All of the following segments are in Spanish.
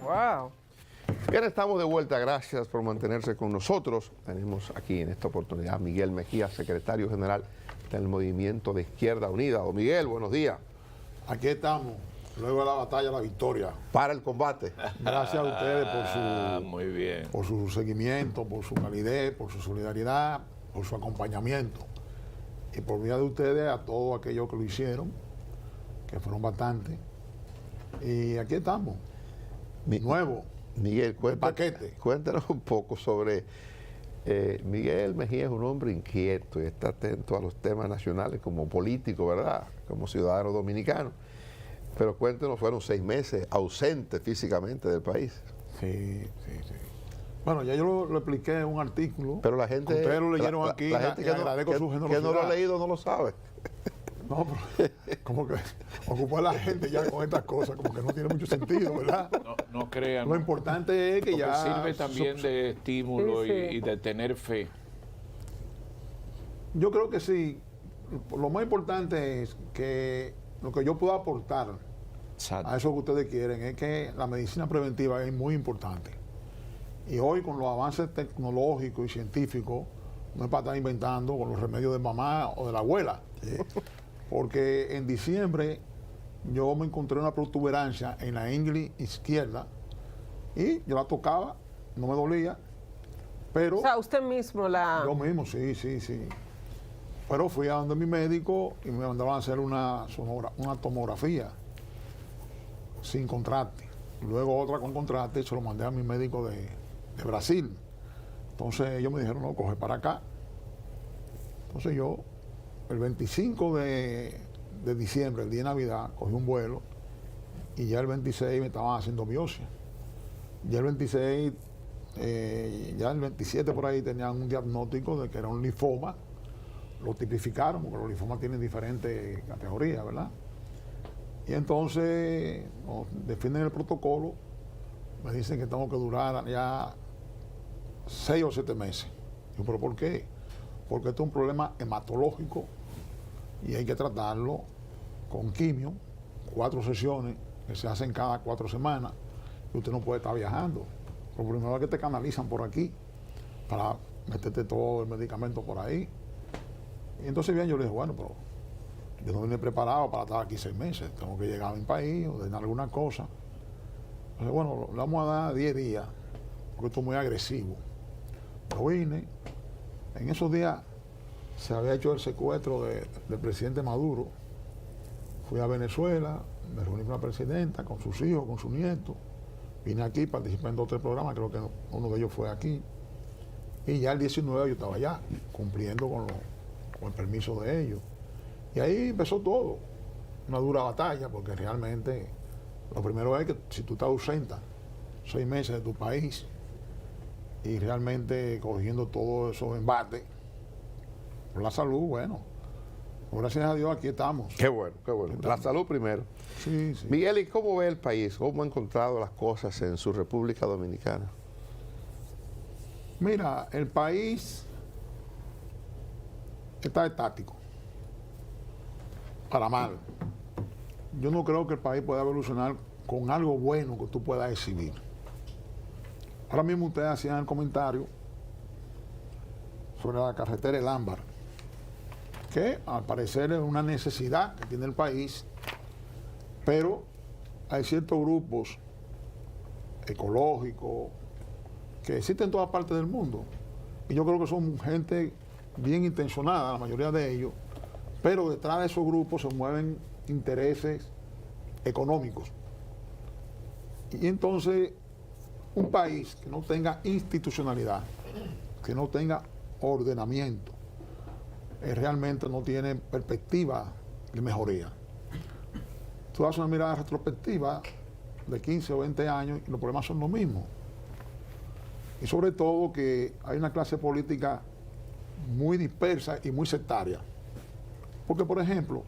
Wow. Bien, estamos de vuelta. Gracias por mantenerse con nosotros. Tenemos aquí en esta oportunidad a Miguel Mejía, secretario general del Movimiento de Izquierda Unida. Don Miguel, buenos días. Aquí estamos, luego de la batalla, la victoria. Para el combate. Gracias a ustedes Muy bien. por su seguimiento, por su calidez, por su solidaridad, por su acompañamiento. Y por vía de ustedes a todos aquellos que lo hicieron, que fueron bastantes. Y aquí estamos, nuevo. Miguel, paquete. Cuéntanos un poco sobre... Miguel Mejía es un hombre inquieto y está atento a los temas nacionales como político, ¿verdad? Como ciudadano dominicano. Pero cuéntenos, fueron 6 meses ausente físicamente del país. Sí. Bueno, ya yo lo expliqué en un artículo. Pero la gente... Ustedes lo leyeron aquí, la gente y que agradezco su generosidad. que no lo ha leído no lo sabe. No, pero como que ocupar a la gente ya con estas cosas, como que no tiene mucho sentido, ¿verdad? No crean. Lo importante es que porque ya... sirve también de estímulo Sí. y de tener fe. Yo creo que sí. Lo más importante es que lo que yo puedo aportar a eso que ustedes quieren es que la medicina preventiva es muy importante. Y hoy con los avances tecnológicos y científicos, no es para estar inventando con los remedios de mamá o de la abuela. Porque en diciembre yo me encontré una protuberancia en la ingle izquierda y yo la tocaba, no me dolía, pero... O sea, usted mismo la... Yo mismo, sí. Pero fui a donde mi médico y me mandaban a hacer una tomografía sin contraste. Luego otra con contraste, se lo mandé a mi médico de Brasil. Entonces ellos me dijeron, no, coge para acá. Entonces yo, el 25 de diciembre, el día de Navidad, cogí un vuelo y ya el 26 me estaban haciendo biopsia. Ya el 26, ya el 27 por ahí tenían un diagnóstico de que era un linfoma. Lo tipificaron, porque los linfomas tienen diferentes categorías, ¿verdad? Y entonces nos definen el protocolo, me dicen que tengo que durar ya 6 o 7 meses. Yo, ¿pero por qué? Porque esto es un problema hematológico y hay que tratarlo con quimio, 4 sesiones que se hacen cada 4 semanas, y usted no puede estar viajando. Lo primero es que te canalizan por aquí para meterte todo el medicamento por ahí. Y entonces bien, yo le dije, bueno, pero yo no vine preparado para estar aquí 6 meses, tengo que llegar a mi país, ordenar alguna cosa. Entonces, bueno, le vamos a dar 10 días, porque esto es muy agresivo. Yo vine, en esos días se había hecho el secuestro del presidente Maduro. Fui a Venezuela, me reuní con la presidenta, con sus hijos, con sus nietos. Vine aquí, participé en 2 o 3 programas, creo que uno de ellos fue aquí. Y ya el 19 yo estaba allá, cumpliendo con el permiso de ellos. Y ahí empezó todo, una dura batalla, porque realmente lo primero es que si tú estás ausente 6 meses de tu país y realmente cogiendo todos esos embates por la salud, bueno, gracias a Dios aquí estamos. Qué bueno. La salud primero. Sí. Miguel, ¿y cómo ve el país? ¿Cómo ha encontrado las cosas en su República Dominicana? Mira, el país está estático, para mal. Yo no creo que el país pueda evolucionar con algo bueno que tú puedas exhibir. Ahora mismo ustedes hacían el comentario sobre la carretera El Ámbar, que al parecer es una necesidad que tiene el país, pero hay ciertos grupos ecológicos que existen en todas partes del mundo, y yo creo que son gente bien intencionada, la mayoría de ellos, pero detrás de esos grupos se mueven intereses económicos. Y entonces, un país que no tenga institucionalidad, que no tenga ordenamiento, realmente no tiene perspectiva de mejoría. Tú das una mirada retrospectiva de 15 o 20 años y los problemas son los mismos. Y sobre todo que hay una clase política muy dispersa y muy sectaria. Porque, por ejemplo,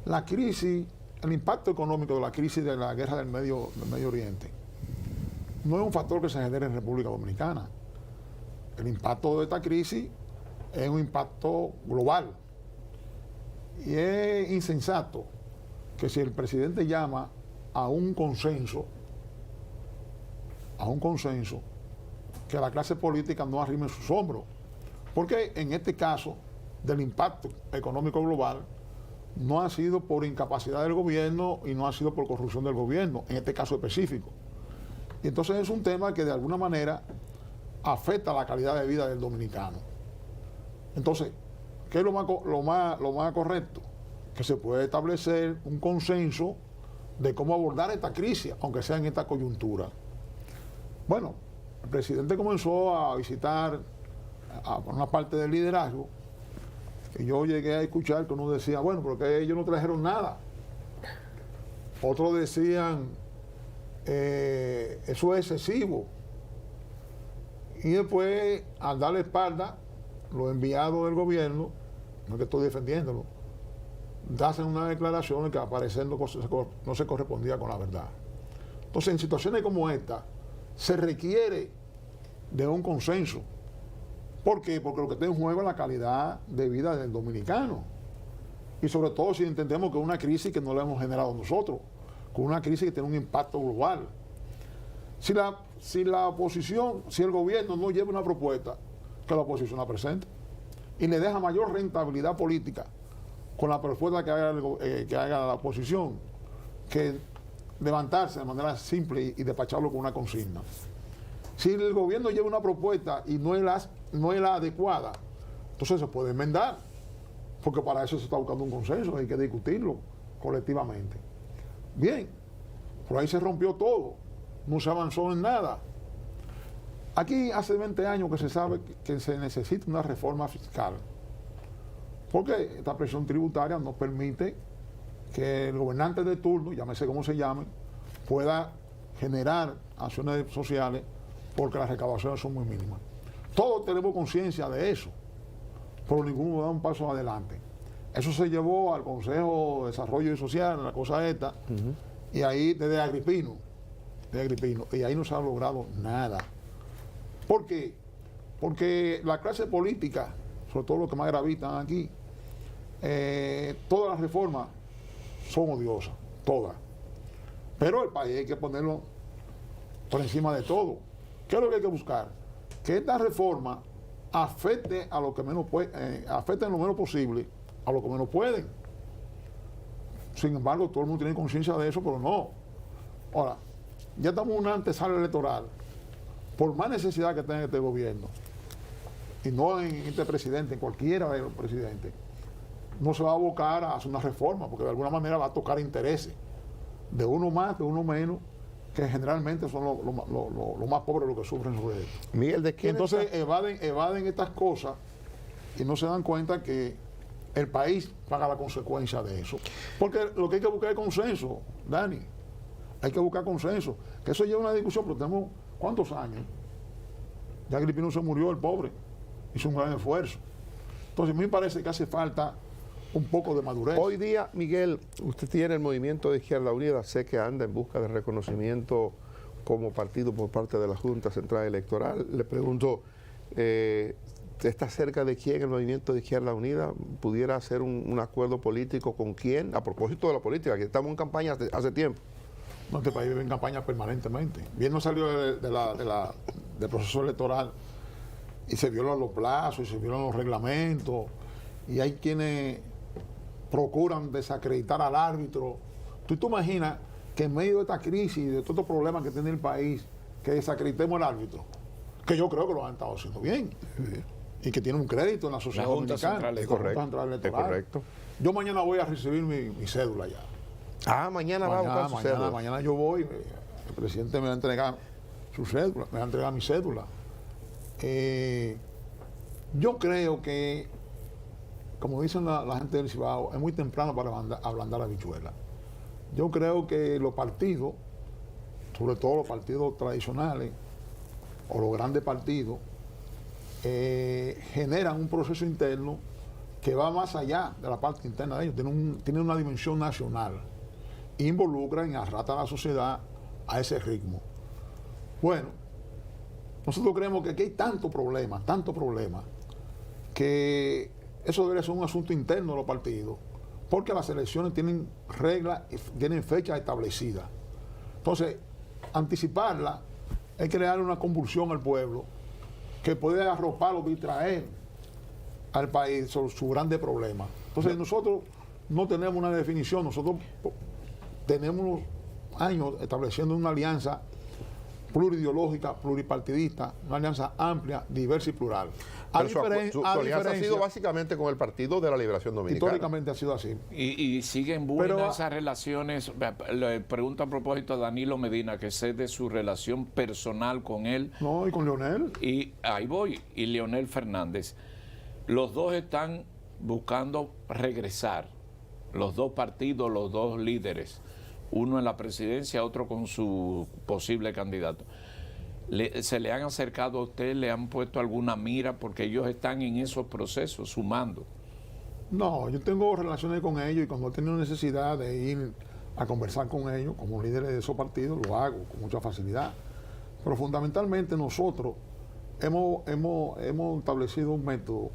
la crisis, el impacto económico de la crisis de la guerra del Medio Oriente, no es un factor que se genere en República Dominicana. El impacto de esta crisis es un impacto global. Y es insensato que si el presidente llama a un consenso, a un consenso, que la clase política no arrime sus hombros. Porque en este caso del impacto económico global no ha sido por incapacidad del gobierno y no ha sido por corrupción del gobierno, en este caso específico. Y entonces es un tema que de alguna manera afecta la calidad de vida del dominicano. Entonces, ¿qué es lo más correcto? Que se puede establecer un consenso de cómo abordar esta crisis, aunque sea en esta coyuntura. Bueno, el presidente comenzó a visitar a una parte del liderazgo y yo llegué a escuchar que uno decía, bueno, porque ellos no trajeron nada. Otros decían, eso es excesivo. Y después, al darle espalda, los enviados del gobierno, no es que estoy defendiéndolo, hacen unas declaraciones que al parecer no se correspondía con la verdad. Entonces, en situaciones como esta, se requiere de un consenso. ¿Por qué? Porque lo que está en juego es la calidad de vida del dominicano. Y sobre todo si entendemos que es una crisis que no la hemos generado nosotros, con una crisis que tiene un impacto global. Si la oposición, si el gobierno no lleva una propuesta, que la oposición la presente y le deja mayor rentabilidad política con la propuesta que haga la oposición, que levantarse de manera simple y despacharlo con una consigna. Si el gobierno lleva una propuesta y no es la adecuada, entonces se puede enmendar, porque para eso se está buscando un consenso, hay que discutirlo colectivamente. Bien, por ahí se rompió todo, no se avanzó en nada. Aquí hace 20 años que se sabe que se necesita una reforma fiscal, porque esta presión tributaria no permite que el gobernante de turno, llámese como se llame, pueda generar acciones sociales porque las recaudaciones son muy mínimas. Todos tenemos conciencia de eso, pero ninguno da un paso adelante. Eso se llevó al Consejo de Desarrollo Social, la cosa esta, y ahí desde Agripino, y ahí no se ha logrado nada. ¿Por qué? Porque la clase política, sobre todo los que más gravitan aquí, todas las reformas son odiosas, todas. Pero el país hay que ponerlo por encima de todo. ¿Qué es lo que hay que buscar? Que esta reforma afecte a lo que menos afecte en lo menos posible a lo que menos pueden. Sin embargo, todo el mundo tiene conciencia de eso, pero no. Ahora, ya estamos en una antesala electoral. Por más necesidad que tenga este gobierno, y no en este presidente, en cualquiera de los presidentes, no se va a abocar a hacer una reforma, porque de alguna manera va a tocar intereses de uno más, de uno menos, que generalmente son los más pobres los que sufren sobre esto. Miguel, ¿de quién entonces está? evaden estas cosas y no se dan cuenta que el país paga la consecuencia de eso. Porque lo que hay que buscar es consenso, Dani. Hay que buscar consenso. Que eso lleva una discusión, pero tenemos ¿cuántos años? Ya Agripino se murió, el pobre. Hizo un gran esfuerzo. Entonces, a mí me parece que hace falta un poco de madurez. Hoy día, Miguel, usted tiene el Movimiento de Izquierda Unida, sé que anda en busca de reconocimiento como partido por parte de la Junta Central Electoral. Le pregunto, ¿está cerca de quién el Movimiento de Izquierda Unida? ¿Pudiera hacer un acuerdo político con quién? A propósito de la política, que estamos en campaña hace tiempo. No, este país vive en campaña permanentemente. Bien no salió del proceso electoral y se violan los plazos y se violan los reglamentos y hay quienes procuran desacreditar al árbitro. ¿Tú te imaginas que en medio de esta crisis y de todos estos problemas que tiene el país, que desacreditemos al árbitro? Que yo creo que lo han estado haciendo bien. Y que tiene un crédito en la sociedad dominicana. Es correcto. Yo mañana voy a recibir mi cédula ya. Ah, mañana va a buscar su cédula. Mañana yo voy, el presidente me va a entregar su cédula, me va a entregar mi cédula. Yo creo que, como dicen la gente del Cibao, es muy temprano para ablandar la habichuela. Yo creo que los partidos, sobre todo los partidos tradicionales o los grandes partidos, generan un proceso interno que va más allá de la parte interna de ellos, tienen una dimensión nacional, involucran y arrastran a la sociedad a ese ritmo. Bueno, nosotros creemos que aquí hay tanto problema, que eso debería ser un asunto interno de los partidos, porque las elecciones tienen reglas y tienen fechas establecidas. Entonces, anticiparla es crear una convulsión al pueblo que puede arropar o distraer al país sobre su grande problema. Entonces nosotros no tenemos una definición, nosotros tenemos años estableciendo una alianza plurideológica, pluripartidista, una alianza amplia, diversa y plural. Pero su alianza ha sido básicamente con el Partido de la Liberación Dominicana. Históricamente ha sido así. Y siguen buenas esas relaciones. Le pregunto a propósito a Danilo Medina, que sé de su relación personal con él. No, y con Leonel. Y ahí voy. Y Leonel Fernández. Los dos están buscando regresar. Los dos partidos, los dos líderes. Uno en la presidencia, otro con su posible candidato. ¿Se le han acercado a usted? ¿Le han puesto alguna mira? Porque ellos están en esos procesos, sumando. No, yo tengo relaciones con ellos y cuando he tenido necesidad de ir a conversar con ellos, como líderes de esos partidos, lo hago con mucha facilidad. Pero fundamentalmente nosotros hemos establecido un método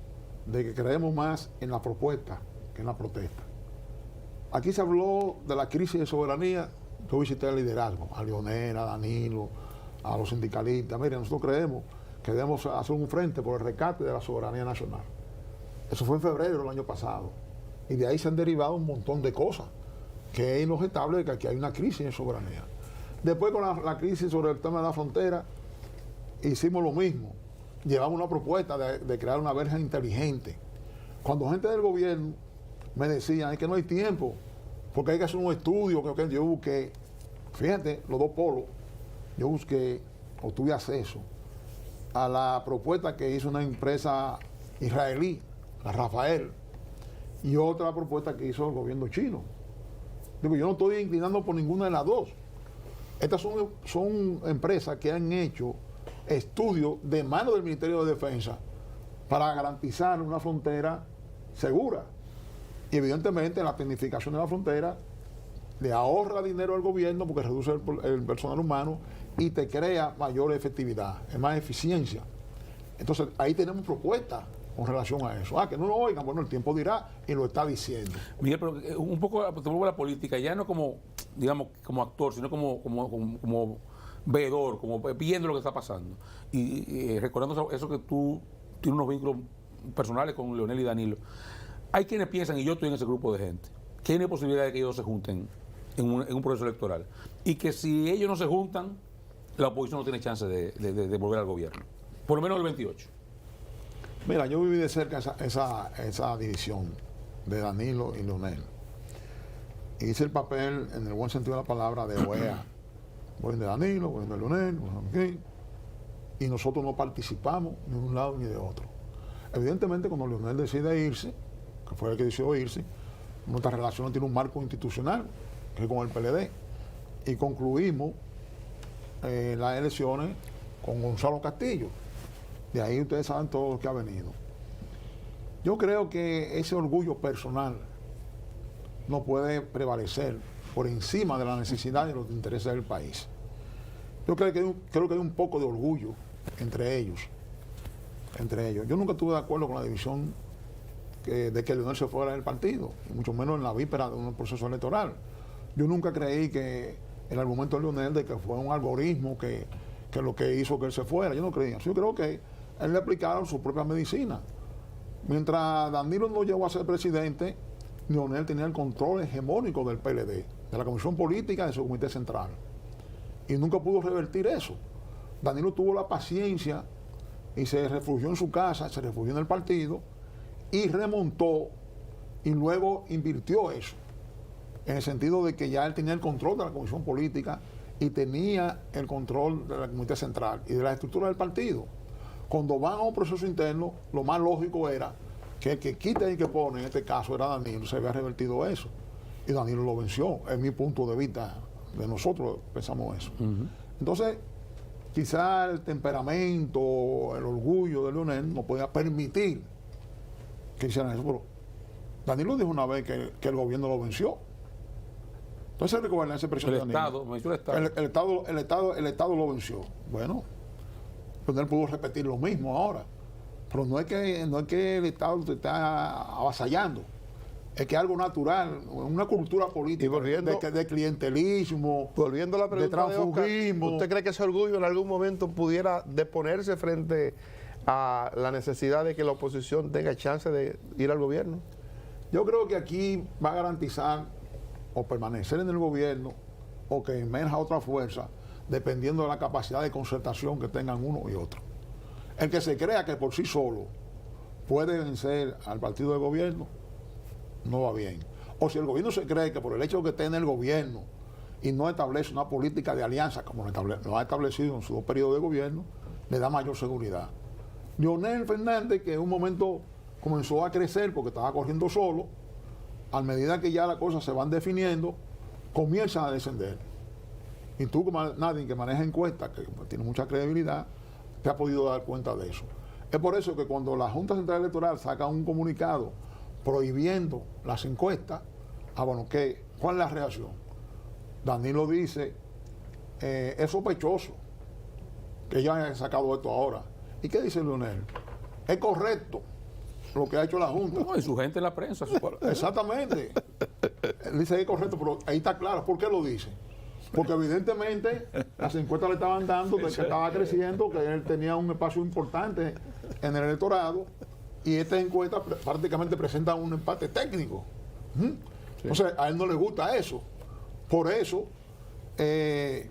de que creemos más en la propuesta que en la protesta. Aquí se habló de la crisis de soberanía. Yo visité el liderazgo, a Leonel, a Danilo, a los sindicalistas. Miren, nosotros creemos que debemos hacer un frente por el rescate de la soberanía nacional. Eso fue en febrero del año pasado. Y de ahí se han derivado un montón de cosas, que es inobjetable que aquí hay una crisis de soberanía. Después con la crisis sobre el tema de la frontera, hicimos lo mismo. Llevamos una propuesta de crear una verja inteligente. Cuando gente del gobierno me decían, es que no hay tiempo, porque hay que hacer un estudio, que yo busqué, fíjate, los dos polos, yo busqué, o tuve acceso a la propuesta que hizo una empresa israelí, la Rafael, y otra propuesta que hizo el gobierno chino. Digo, yo no estoy inclinando por ninguna de las dos. Estas son empresas que han hecho estudios de mano del Ministerio de Defensa para garantizar una frontera segura. Y evidentemente la tecnificación de la frontera le ahorra dinero al gobierno porque reduce el personal humano y te crea mayor efectividad, más eficiencia. Entonces ahí tenemos propuestas con relación a eso. Que no lo oigan, bueno, el tiempo dirá y lo está diciendo. Miguel, pero un poco te vuelvo a la política, ya no como, digamos, como actor, sino como veedor, como viendo lo que está pasando. Y recordando eso que tú tienes unos vínculos personales con Leonel y Danilo. Hay quienes piensan, y yo estoy en ese grupo de gente, que hay una posibilidad de que ellos se junten en un proceso electoral. Y que si ellos no se juntan, la oposición no tiene chance de volver al gobierno. Por lo menos el 28. Mira, yo viví de cerca esa división de Danilo y Leonel. Hice el papel, en el buen sentido de la palabra, de OEA. Voy de Danilo, voy de Leonel, voy de y nosotros no participamos ni de un lado ni de otro. Evidentemente, cuando Leonel decide irse, que fue el que decidió irse, nuestra relación tiene un marco institucional, que es con el PLD. Y concluimos las elecciones con Gonzalo Castillo. De ahí ustedes saben todo lo que ha venido. Yo creo que ese orgullo personal no puede prevalecer por encima de la necesidad y los intereses del país. Yo creo que hay un poco de orgullo entre ellos. Yo nunca estuve de acuerdo con la división de que Leonel se fuera del partido, y mucho menos en la víspera de un proceso electoral. Yo nunca creí que el argumento de Leonel de que fue un algoritmo que lo que hizo que él se fuera, yo no creía. Yo creo que él le aplicaron su propia medicina. Mientras Danilo no llegó a ser presidente, Leonel tenía el control hegemónico del PLD, de la Comisión Política y de su Comité Central. Y nunca pudo revertir eso. Danilo tuvo la paciencia y se refugió en su casa, se refugió en el partido y remontó y luego invirtió eso. En el sentido de que ya él tenía el control de la Comisión Política y tenía el control de la Comité Central y de la estructura del partido. Cuando van a un proceso interno, lo más lógico era que el que quita y que pone, en este caso era Danilo, se había revertido eso. Y Danilo lo venció. Es mi punto de vista, de nosotros pensamos eso. Entonces, quizá el temperamento, el orgullo de Leonel no podía permitir que hicieran eso. Pero Danilo dijo una vez que el gobierno lo venció. Entonces el gobernador se presionó. El Estado lo venció. Bueno, Leonel pudo repetir lo mismo ahora. Pero no es que el Estado te está avasallando. es que es algo natural, una cultura política Y volviendo- de clientelismo, Volviendo a la de pregunta de Oscar, transfugismo. ¿usted cree que ese orgullo en algún momento pudiera deponerse frente a la necesidad de que la oposición tenga chance de ir al gobierno? Yo creo que aquí va a garantizar o permanecer en el gobierno o que emerja otra fuerza, dependiendo de la capacidad de concertación que tengan uno y otro. El que se crea que por sí solo puede vencer al partido de gobierno, no va bien. O si el gobierno se cree que por el hecho de que esté en el gobierno y no establece una política de alianza como lo ha establecido en su 2 periodos de gobierno, le da mayor seguridad. Leonel Fernández, que en un momento comenzó a crecer porque estaba corriendo solo, a medida que ya las cosas se van definiendo, comienzan a descender. Y tú, como nadie que maneja encuestas, que tiene mucha credibilidad, te ha podido dar cuenta de eso. Es por eso que cuando la Junta Central Electoral saca un comunicado prohibiendo las encuestas, bueno, ¿cuál es la reacción? Danilo dice, es sospechoso que ya hayan sacado esto ahora. ¿Y qué dice Leonel? Es correcto lo que ha hecho la Junta. No, y su gente en la prensa. Exactamente. Él dice que es correcto, pero ahí está claro. ¿Por qué lo dice? Porque evidentemente las encuestas le estaban dando de que estaba creciendo, que él tenía un espacio importante en el electorado, y estas encuestas prácticamente presentan un empate técnico. Entonces, a él no le gusta eso. Por eso, él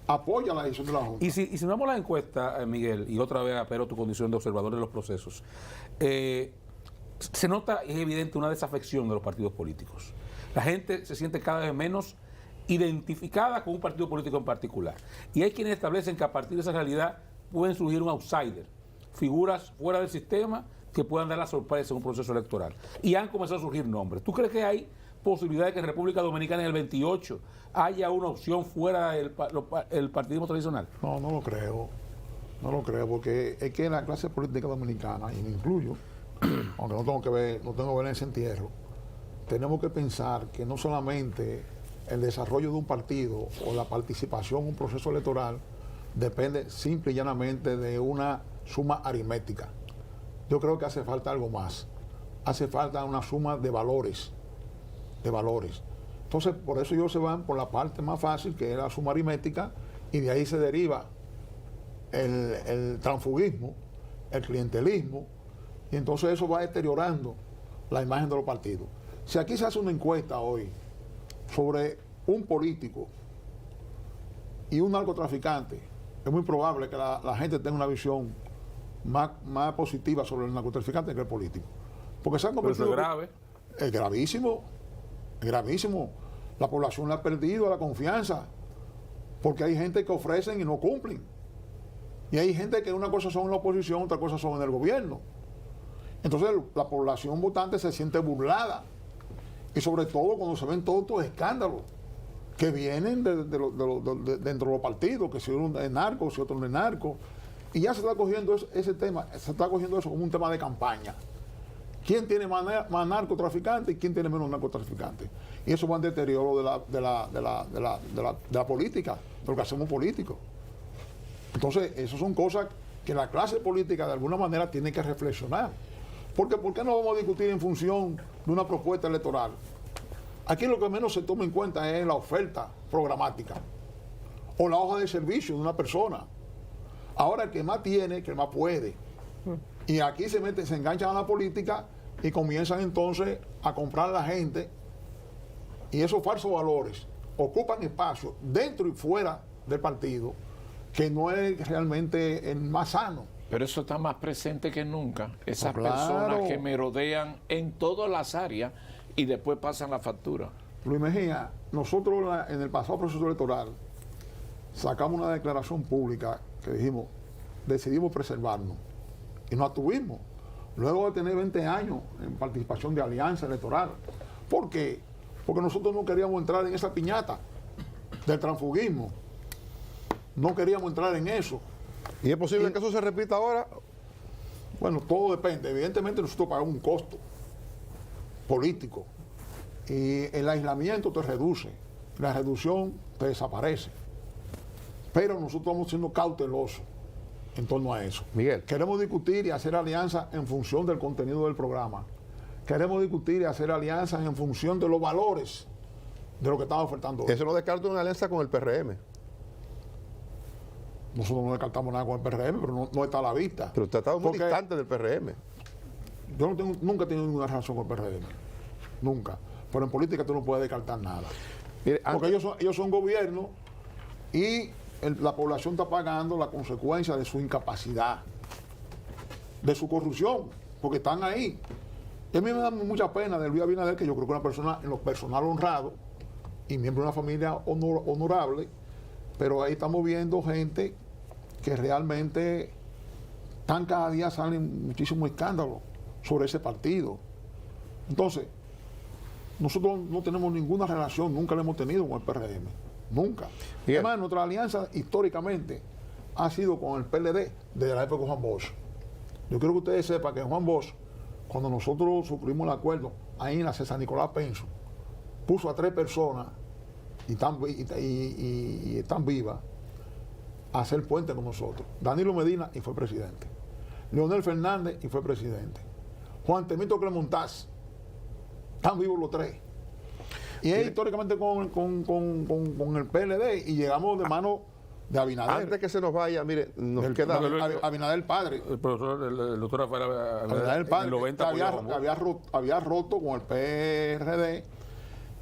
apoya la decisión de la Junta. Y si vamos a la encuesta, Miguel, y otra vez apelo a tu condición de observador de los procesos, se nota, es evidente, una desafección de los partidos políticos. La gente se siente cada vez menos identificada con un partido político en particular. Y hay quienes establecen que a partir de esa realidad pueden surgir un outsider, figuras fuera del sistema que puedan dar la sorpresa en un proceso electoral. Y han comenzado a surgir nombres. ¿Tú crees que hay posibilidad de que en República Dominicana en el 28 haya una opción fuera del partidismo tradicional? No, no lo creo. No lo creo, porque es que la clase política dominicana, y me incluyo, aunque no tengo que ver ese entierro, tenemos que pensar que no solamente el desarrollo de un partido o la participación en un proceso electoral depende simple y llanamente de una suma aritmética. Yo creo que hace falta algo más. Hace falta una suma de valores. Entonces, por eso ellos se van por la parte más fácil, que es la suma aritmética, y de ahí se deriva el transfugismo, el clientelismo, y entonces eso va deteriorando la imagen de los partidos. Si aquí se hace una encuesta hoy sobre un político y un narcotraficante, es muy probable que la gente tenga una visión más positiva sobre el narcotraficante que el político. Porque se han Pero eso convertido... es grave. Es gravísimo, es gravísimo. La población le ha perdido la confianza, porque hay gente que ofrecen y no cumplen. Y hay gente que una cosa son en la oposición, otra cosa son en el gobierno. Entonces la población votante se siente burlada. Y sobre todo cuando se ven todos estos escándalos que vienen dentro de los partidos, que si uno es narco, si otro no es narco. Y ya se está cogiendo ese tema, se está cogiendo eso como un tema de campaña. ¿Quién tiene más narcotraficantes y quién tiene menos narcotraficantes? Y eso va en deterioro de la política, de lo que hacemos políticos. Entonces, esas son cosas que la clase política de alguna manera tiene que reflexionar. Porque ¿por qué no vamos a discutir en función de una propuesta electoral? Aquí lo que menos se toma en cuenta es la oferta programática o la hoja de servicio de una persona. Ahora el que más tiene, que el más puede. Y aquí se enganchan a la política y comienzan entonces a comprar a la gente, y esos falsos valores ocupan espacio dentro y fuera del partido, que no es realmente el más sano. Pero eso está más presente que nunca. Esas Claro. personas que merodean en todas las áreas y después pasan la factura. Luis Mejía, nosotros en el pasado proceso electoral sacamos una declaración pública que dijimos, decidimos preservarnos, y nos atuvimos, luego de tener 20 años en participación de alianza electoral. ¿Por qué? Porque nosotros no queríamos entrar en esa piñata del transfugismo, no queríamos entrar en eso. ¿Y es posible que eso se repita ahora? Bueno, todo depende. Evidentemente nosotros pagamos un costo político y el aislamiento te reduce, la reducción te desaparece. Pero nosotros estamos siendo cautelosos en torno a eso. Miguel. Queremos discutir y hacer alianzas en función del contenido del programa queremos discutir y hacer alianzas en función de los valores de lo que estamos ofertando hoy. Eso no descarta una alianza con el PRM. Nosotros no descartamos nada con el PRM, pero no está a la vista. Pero usted ha estado muy Porque distante del PRM. yo nunca he tenido ninguna relación con el PRM. Nunca. Pero en política tú no puedes descartar nada. Mire, Porque antes- ellos son gobierno y la población está pagando la consecuencia de su incapacidad, de su corrupción, porque están ahí. Y a mí me da mucha pena de Luis Abinader, que yo creo que es una persona en lo personal honrado y miembro de una familia honorable, pero ahí estamos viendo gente que realmente cada día salen muchísimos escándalos sobre ese partido. Entonces, nosotros no tenemos ninguna relación, nunca la hemos tenido con el PRM, nunca. Bien. Además, nuestra alianza históricamente ha sido con el PLD desde la época de Juan Bosch. Yo quiero que ustedes sepan que Juan Bosch, cuando nosotros suscribimos el acuerdo ahí en la César Nicolás Penso, puso a 3 personas y están vivas a hacer puente con nosotros. Danilo Medina y fue presidente. Leonel Fernández y fue presidente. Juan Temito Clemontaz. Están vivos los 3. Y es históricamente con el PLD y llegamos de mano de Abinader. Antes que se nos vaya, mire, nos queda... Abinader el padre. El profesor, el doctor Rafael Abinader el padre. en el 90 que había roto con el PRD.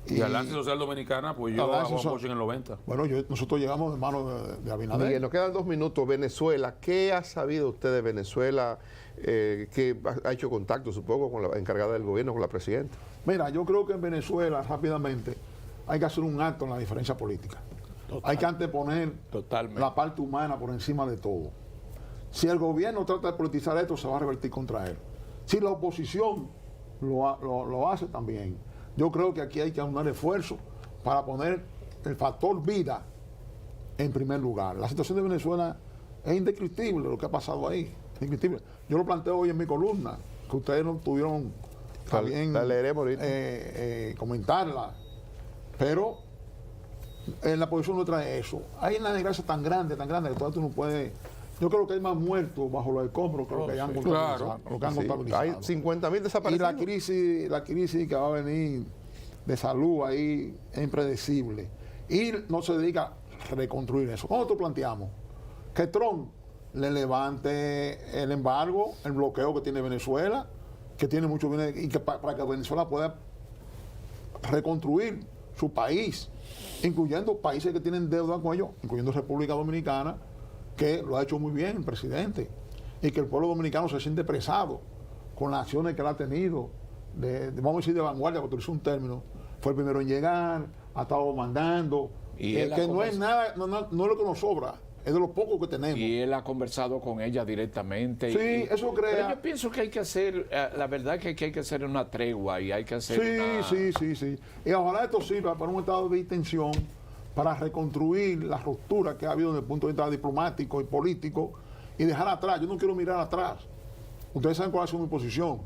y Alianza Social Dominicana apoyó a Alianza Juan Bosch en el 90. Bueno, nosotros llegamos de mano de Abinader. Miguel, nos quedan 2 minutos. Venezuela, ¿qué ha sabido usted de Venezuela? Que ha hecho contacto, supongo, con la encargada del gobierno, con la presidenta. Mira, yo creo que en Venezuela, rápidamente, hay que hacer un acto en la diferencia política. Hay que anteponer Totalmente. la parte humana por encima de todo. Si el gobierno trata de politizar esto, se va a revertir contra él. Si la oposición lo hace también. Yo creo que aquí hay que aunar esfuerzos para poner el factor vida en primer lugar. La situación de Venezuela es indescriptible, lo que ha pasado ahí. Indescriptible. Yo lo planteo hoy en mi columna, que ustedes no tuvieron también La leeremos ahorita. comentarla. Pero en la posición nuestra es eso. Hay una desgracia tan grande que todavía tú no puedes. Yo creo que hay más muertos bajo los escombros que lo que hayan contabilizado. claro. Lo que han Sí, contabilizado. hay 50.000 Y desaparecidos. la crisis que va a venir de salud ahí es impredecible. Y no se dedica a reconstruir eso. ¿Cómo nosotros planteamos? Que Trump le levante el embargo, el bloqueo que tiene Venezuela, que tiene mucho bienes, y que para que Venezuela pueda reconstruir su país, incluyendo países que tienen deuda con ellos, incluyendo República Dominicana, que lo ha hecho muy bien el presidente, y que el pueblo dominicano se siente expresado con las acciones que él ha tenido, vamos a decir de vanguardia, para utilizar un término. Fue el primero en llegar, ha estado mandando, Y él que ha no es nada, no es lo que nos sobra, es de lo poco que tenemos. Y él ha conversado con ella directamente. Sí, eso crea- Pero yo pienso que hay que hacer, la verdad que hay que hacer una tregua y hay que hacer una... Sí. Y ojalá esto sirva para un estado de distensión, para reconstruir la ruptura que ha habido desde el punto de vista diplomático y político y dejar atrás. Yo no quiero mirar atrás. Ustedes saben cuál ha sido mi posición.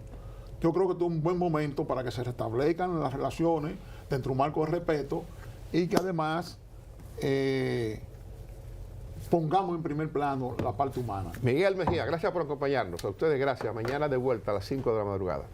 Yo creo que este es un buen momento para que se restablezcan las relaciones dentro de un marco de respeto y que además pongamos en primer plano la parte humana. Miguel Mejía, gracias por acompañarnos. A ustedes, gracias. Mañana de vuelta a las 5 de la madrugada.